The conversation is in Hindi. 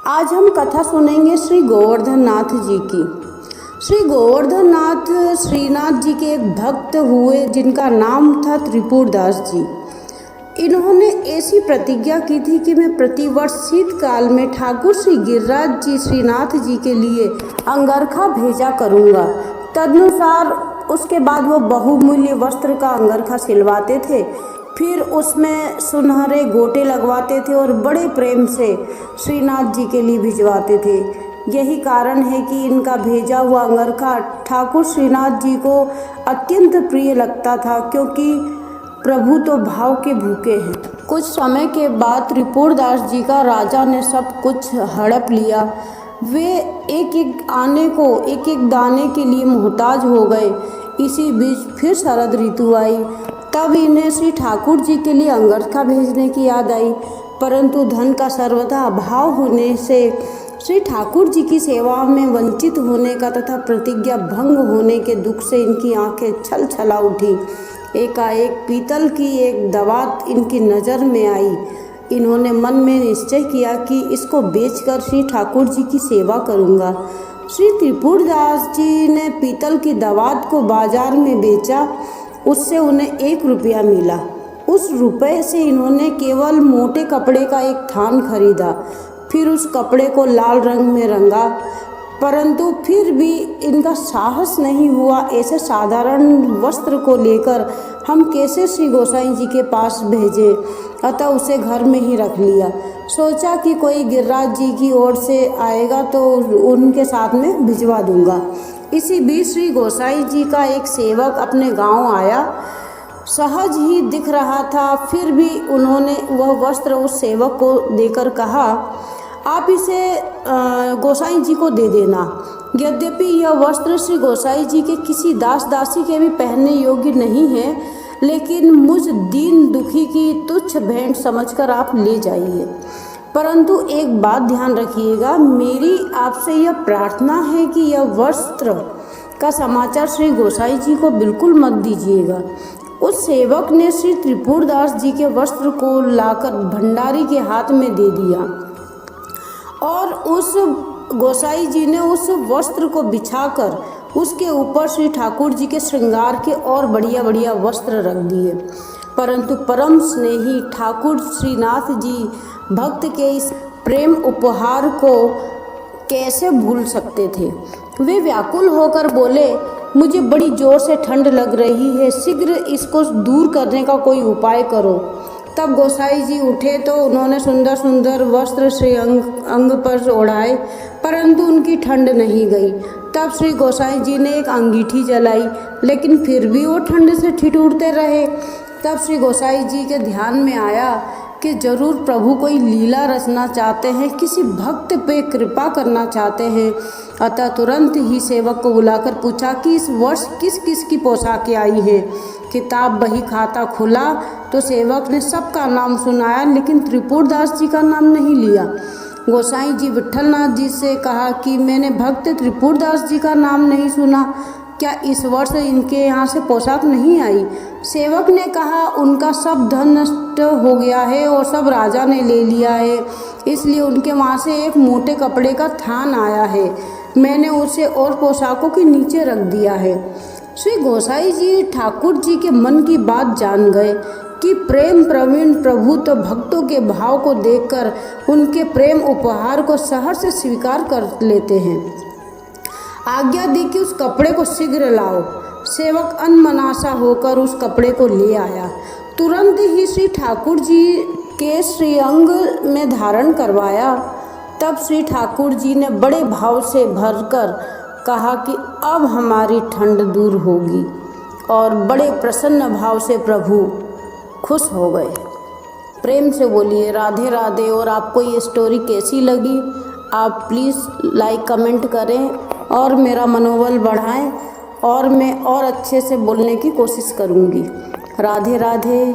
आज हम कथा सुनेंगे श्री गोवर्धन नाथ जी की। श्री गोवर्धन नाथ श्रीनाथ जी के एक भक्त हुए जिनका नाम था त्रिपुरदास जी। इन्होंने ऐसी प्रतिज्ञा की थी कि मैं प्रतिवर्ष शीतकाल में ठाकुर श्री गिरिराज जी श्रीनाथ जी के लिए अंगरखा भेजा करूँगा। तदनुसार उसके बाद वो बहुमूल्य वस्त्र का अंगरखा सिलवाते थे, फिर उसमें सुनहरे गोटे लगवाते थे और बड़े प्रेम से श्रीनाथ जी के लिए भिजवाते थे। यही कारण है कि इनका भेजा हुआ अंगरखा ठाकुर श्रीनाथ जी को अत्यंत प्रिय लगता था, क्योंकि प्रभु तो भाव के भूखे हैं। कुछ समय के बाद त्रिपुरदास जी का राजा ने सब कुछ हड़प लिया। वे एक एक दाने के लिए मोहताज हो गए। इसी बीच फिर शरद ऋतु आई। तब इन्हें श्री ठाकुर जी के लिए अंगरखा भेजने की याद आई, परंतु धन का सर्वथा अभाव होने से श्री ठाकुर जी की सेवा में वंचित होने का तथा प्रतिज्ञा भंग होने के दुख से इनकी आंखें छल छला उठी। एकाएक पीतल की एक दवात इनकी नज़र में आई। इन्होंने मन में निश्चय किया कि इसको बेचकर श्री ठाकुर जी की सेवा करूँगा। श्री त्रिपुरदास जी ने पीतल की दवात को बाजार में बेचा। उससे उन्हें 1 रुपया मिला। उस रुपए से इन्होंने केवल मोटे कपड़े का एक थान खरीदा, फिर उस कपड़े को लाल रंग में रंगा, परंतु फिर भी इनका साहस नहीं हुआ ऐसे साधारण वस्त्र को लेकर हम कैसे श्री गोसाई जी के पास भेजें। अतः उसे घर में ही रख लिया। सोचा कि कोई गिरिराज जी की ओर से आएगा तो उनके साथ में भिजवा दूंगा। इसी बीच श्री गोसाई जी का एक सेवक अपने गांव आया। सहज ही दिख रहा था, फिर भी उन्होंने वह वस्त्र उस सेवक को देकर कहा, आप इसे गोसाई जी को दे देना। यद्यपि यह वस्त्र श्री गोसाई जी के किसी दास दासी के भी पहनने योग्य नहीं है, लेकिन मुझ दीन दुखी की तुच्छ भेंट समझकर आप ले जाइए। परंतु एक बात ध्यान रखिएगा, मेरी आपसे यह प्रार्थना है कि यह वस्त्र का समाचार श्री गोसाई जी को बिल्कुल मत दीजिएगा। उस सेवक ने श्री त्रिपुरदास जी के वस्त्र को लाकर भंडारी के हाथ में दे दिया और उस गोसाई जी ने उस वस्त्र को बिछाकर उसके ऊपर श्री ठाकुर जी के श्रृंगार के और बढ़िया बढ़िया वस्त्र रख दिए। परंतु परम स्नेही ठाकुर श्रीनाथ जी भक्त के इस प्रेम उपहार को कैसे भूल सकते थे। वे व्याकुल होकर बोले, मुझे बड़ी जोर से ठंड लग रही है, शीघ्र इसको दूर करने का कोई उपाय करो। तब गोसाई जी उठे तो उन्होंने सुंदर सुंदर वस्त्र श्री अंग पर ओढ़ाए, परंतु उनकी ठंड नहीं गई। तब श्री गोसाई जी ने एक अंगीठी जलाई, लेकिन फिर भी वो ठंड से ठिठुरते रहे। तब श्री गोसाई जी के ध्यान में आया कि जरूर प्रभु कोई लीला रचना चाहते हैं, किसी भक्त पे कृपा करना चाहते हैं। अतः तुरंत ही सेवक को बुलाकर पूछा कि इस वर्ष किस किस की पोशाकें आई हैं। किताब बही खाता खुला तो सेवक ने सबका नाम सुनाया, लेकिन त्रिपुरदास जी का नाम नहीं लिया। गोसाई जी विट्ठलनाथ जी से कहा कि मैंने भक्त त्रिपुरदास जी का नाम नहीं सुना, क्या इस वर्ष इनके यहाँ से पोशाक नहीं आई? सेवक ने कहा, उनका सब धन नष्ट हो गया है और सब राजा ने ले लिया है, इसलिए उनके वहाँ से एक मोटे कपड़े का थान आया है। मैंने उसे और पोशाकों के नीचे रख दिया है। श्री गोसाई जी ठाकुर जी के मन की बात जान गए कि प्रेम प्रवीण प्रभु तो भक्तों के भाव को देखकर उनके प्रेम उपहार को सहर्ष से स्वीकार कर लेते हैं। आज्ञा दी कि उस कपड़े को शीघ्र लाओ। सेवक अनमनासा होकर उस कपड़े को ले आया। तुरंत ही श्री ठाकुर जी के श्रीअंग में धारण करवाया। तब श्री ठाकुर जी ने बड़े भाव से भरकर कहा कि अब हमारी ठंड दूर होगी, और बड़े प्रसन्न भाव से प्रभु खुश हो गए। प्रेम से बोलिए राधे राधे। और आपको ये स्टोरी कैसी लगी आप प्लीज़ लाइक कमेंट करें और मेरा मनोबल बढ़ाएं, और मैं और अच्छे से बोलने की कोशिश करूँगी। राधे राधे।